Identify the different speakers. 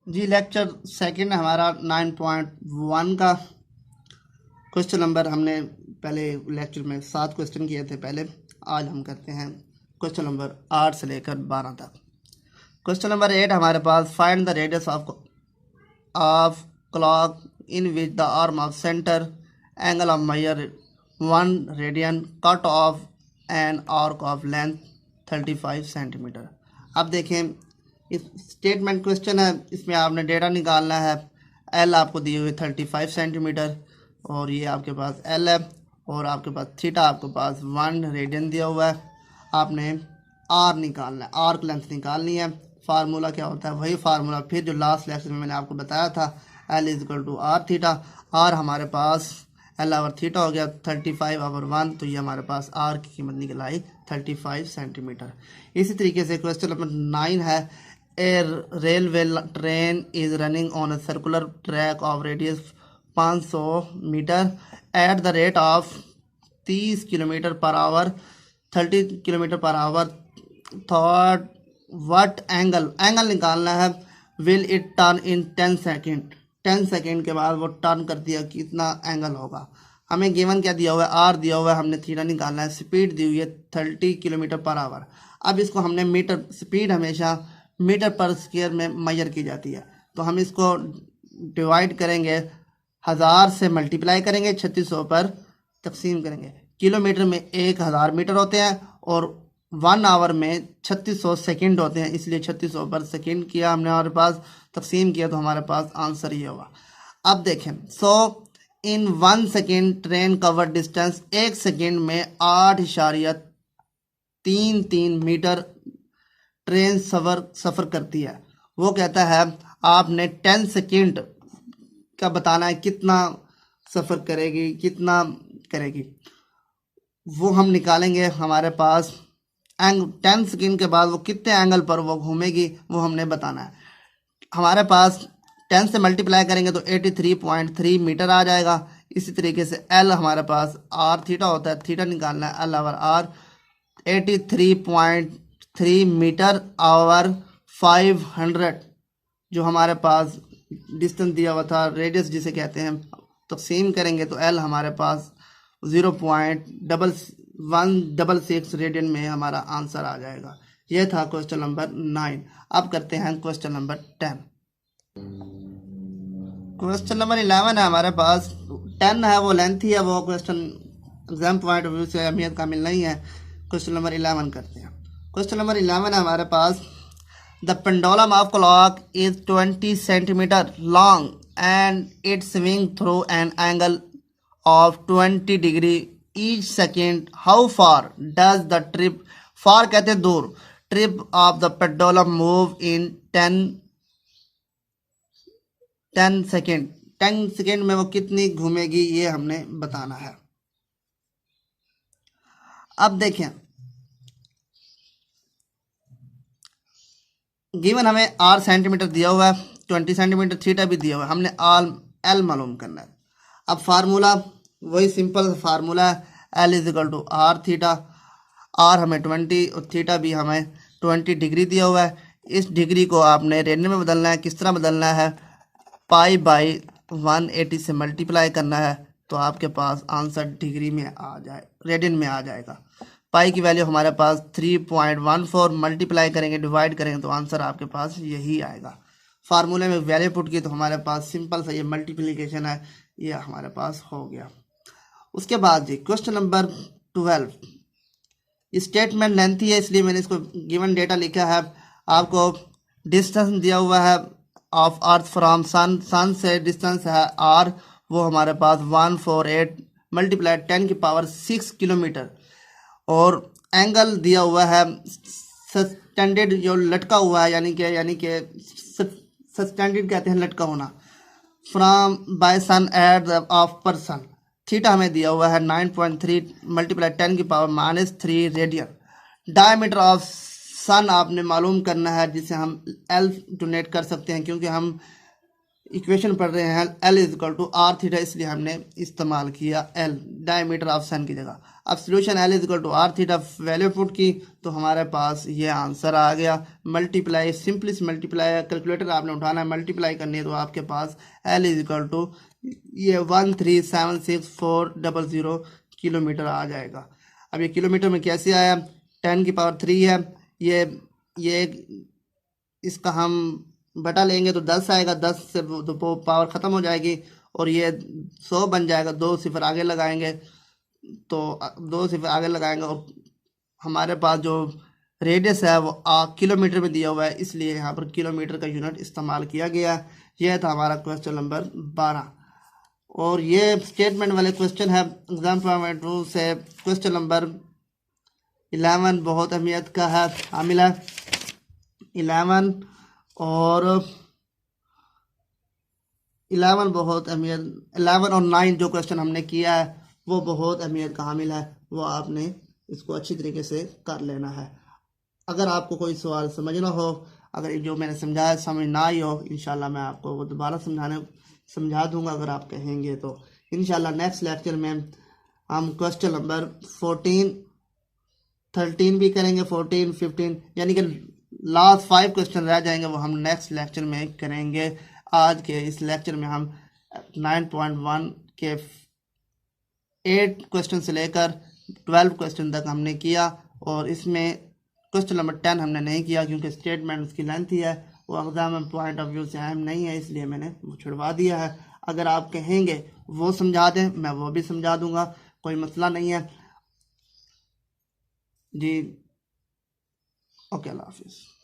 Speaker 1: जी lecture second हमारा 9.1 का question number. हमने पहले लेक्चर में 7 क्वेश्चन किए थे पहले। आज हम करते हैं क्वेश्चन नंबर 8 से लेकर 12 तक। क्वेश्चन नंबर 8 हमारे पास, find the radius of clock in which the arm of center angle of measure 1 radian cut off an arc of length 35 centimetre. अब देखें, इस स्टेटमेंट क्वेश्चन है, इसमें आपने डेटा निकालना है। एल आपको दिए हुए 35 सेंटीमीटर और ये आपके पास एल है, और आपके पास थीटा आपके पास 1 रेडियन दिया हुआ है। आपने आर निकालना है, आर्क लेंथ निकालनी है। फार्मूला क्या होता है, वही फार्मूला फिर जो लास्ट लेक्चर में मैंने आपको बताया था, L is equal to R theta. R हमारे पास एल आवर थीटा हो गया 35/1, तो ये हमारे पास आर की कीमत निकल आई 35 सेंटीमीटर। इसी तरीके से क्वेश्चन नंबर 9 है, a railway train is running on a circular track of radius 500 metre at the rate of 30 kilometre per hour 30 kilometre per hour. Thought what angle निकालना है। Will it turn in 10 second. 10 second के बाद वो turn कर दिया, कितना angle होगा। हमें गिवन क्या दिया हुआ है, आर दिया हुआ है, हमने थीटा निकालना है। स्पीड दी हुई है 30 किलोमीटर पर आवर। अब इसको हमने मीटर, स्पीड हमेशा मीटर पर स्क्वायर में मेजर की जाती है, तो हम इसको डिवाइड करेंगे, 1000 से मल्टीप्लाई करेंगे, 3600 पर तकसीम करेंगे। किलोमीटर में 1000 मीटर होते हैं और 1 आवर में 3600 सेकंड होते हैं, इसलिए 3600 पर सेकंड किया हमने, हमारे पास तकसीम किया, तो हमारे पास आंसर ये होगा। अब देखें, सो इन 1 second train cover distance, 1 second में 8.33 मीटर ट्रेन सफ़र करती है। वो कहता है आपने 10 सेकेंड का बताना है, कितना सफ़र करेगी, कितना करेगी, वो हम निकालेंगे। हमारे पास 10 सेकेंड के बाद वो कितने एंगल पर वो घूमेगी, वो हमने बताना है। हमारे पास 10 से मल्टीप्लाई करेंगे तो 83.3 मीटर आ जाएगा। इसी तरीके से एल हमारे पास आर थीटा होता है, थीटा निकालना है, L over R 83.3 metre over 500, जो हमारे पास डिस्टेंस दिया हुआ था, रेडियस जिसे कहते हैं, तकसीम करेंगे तो एल हमारे पास 0.166 रेडियन में हमारा आंसर आ जाएगा। यह था क्वेश्चन नंबर 9। अब करते हैं क्वेश्चन नंबर 10। क्वेश्चन नंबर 11 है हमारे पास। 10 है वो लेंथी है, वो question exam point of view से अहमियत का मिल नहीं है। क्वेश्चन नंबर 11 करते हैं। क्वेश्चन नंबर 11 है हमारे पास, the pendulum of clock is 20 centimetre long and it swing through an angle of 20 degree each second. How far does the trip, far कहते हैं दूर, trip of the pendulum move in 10 second. 10 second में वो कितनी घूमेगी, ये हमने बताना है। अब देखें, गिवन हमें आर सेंटीमीटर दिया हुआ है, 20 सेंटीमीटर, थीटा भी दिया हुआ है, हमने आल एल मालूम करना है। अब फार्मूला वही सिंपल फार्मूला है, L is equal to R theta. R हमें 20 और थीटा भी हमें 20 डिग्री दिया हुआ है। इस डिग्री को आपने रेडियन में बदलना है। किस तरह बदलना है, पाई/180 से मल्टीप्लाई करना है, तो आपके पास आंसर डिग्री में आ जाए, रेडियन में आ जाएगा। पाई की वैल्यू हमारे पास 3.14, मल्टीप्लाई करेंगे, डिवाइड करेंगे, तो आंसर आपके पास यही आएगा। फार्मूले में वैल्यू पुट की तो हमारे पास सिंपल सा ये मल्टीप्लिकेशन है, ये हमारे पास हो गया। उसके बाद जी क्वेश्चन नंबर 12, स्टेटमेंट लेंथी है इसलिए मैंने इसको गिवन डेटा लिखा है। आपको डिस्टेंस दिया हुआ है ऑफ अर्थ फ्रॉम सन, सन से डिस्टेंस है आर, वो हमारे पास 148 मल्टीप्लाई 10⁶ किलोमीटर, और एंगल दिया हुआ है सस्टेंडेड, जो लटका हुआ है, यानी कि सस्टेंडेड कहते हैं लटका होना, from by sun at the of person. Theta हमें दिया हुआ है 9.3 multiply 10⁻³ radian. Diameter of sun आपने मालूम करना है, जिसे हम एल डोनेट कर सकते हैं, क्योंकि हम इक्वेशन पढ़ रहे हैं L is equal to R theta, इसलिए हमने इस्तेमाल किया L डायमीटर ऑफ सन की जगह। अब solution L is equal to R theta value put की तो हमारे पास ये आंसर आ गया। मल्टीप्लाई, सिंपली मल्टीप्लाई, कैलकुलेटर आपने उठाना है, मल्टीप्लाई करनी है तो आपके पास L इज इक्वल टू ये 1376400 किलोमीटर आ जाएगा। अब ये किलोमीटर में कैसे आया, 10 की पावर 3 है, ये इसका हम बटा लेंगे तो 10 आएगा, 10 से तो पावर ख़त्म हो जाएगी और ये 100 बन जाएगा। 2 सिफर आगे लगाएंगे तो 2 सिफर आगे लगाएंगे और हमारे पास जो रेडियस है वो किलोमीटर में दिया हुआ है, इसलिए यहाँ पर किलोमीटर का यूनिट इस्तेमाल किया गया। यह था हमारा क्वेश्चन नंबर 12। और ये स्टेटमेंट वाले क्वेश्चन है एग्जाम पॉइंट ऑफ व्यू से। क्वेश्चन नंबर 11 बहुत अहमियत का है, हामिल है 11 और 11 बहुत अहमियत, 11 और 9 जो क्वेश्चन हमने किया है वो बहुत अहमियत का हामिल है, वो आपने इसको अच्छी तरीके से कर लेना है। अगर आपको कोई सवाल समझना हो, अगर जो मैंने समझाया समझ ना आई हो, इंशाल्लाह मैं आपको वो दोबारा समझा दूंगा अगर आप कहेंगे तो। इंशाल्लाह नेक्स्ट लेक्चर में हम क्वेश्चन नंबर 14, 13 भी करेंगे, 14, 15 यानी कि लास्ट 5 क्वेश्चन रह जाएंगे, वो हम नेक्स्ट लेक्चर में करेंगे। आज के इस लेक्चर में हम 9.1 के 8 क्वेश्चन से लेकर 12 क्वेश्चन तक हमने किया और इसमें क्वेश्चन नंबर 10 हमने नहीं किया क्योंकि स्टेटमेंट उसकी लेंथ ही है, वो एग्जाम पॉइंट ऑफ व्यू से अहम नहीं है, इसलिए मैंने वो छुड़वा दिया है। अगर आप कहेंगे वो समझा दें मैं वो भी समझा दूंगा, कोई मसला नहीं है जी। ओके, अल्लाह हाफिज़।